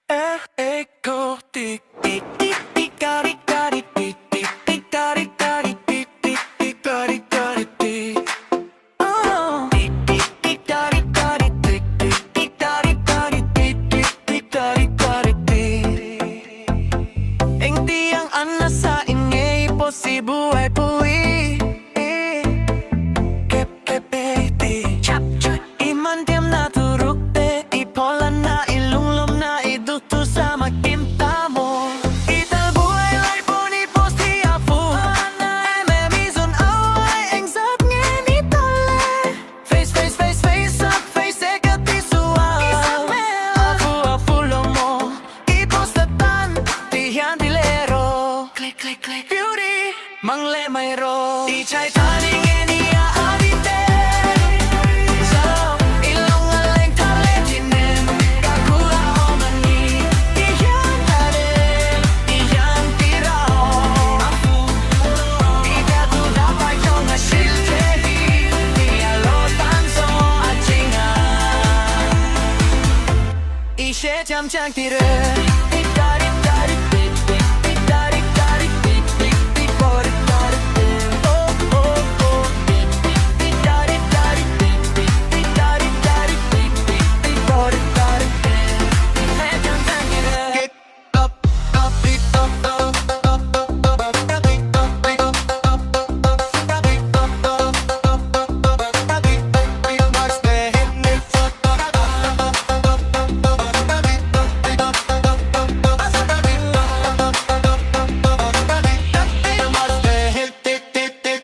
Echo tick tick tick tick tick tick tick tick tick tick tick tick tick tick tick tick. Oh, tick tick tick tick tick tick tick tick tick tick tick tick tick. Hindi ang nasa ingay posible ay puwi. Kepepeti chap chap iman tiam na turuk te ipolan na ilunglom na iduto sa magkinta mo. Italbuhay lay puni posti afu na ememizon away engzat ngin itale. Face face face face up face ekati suwa afu afu lomo ipostatan tihan dilero. Click click click beauty mangle mayro di chai taning enia adite so ilong aleng tale tinem kakula omani iyan tale iyan tirao afu ida tu dapat kong asiltehi dialo tanso achinga ishe jam jang tire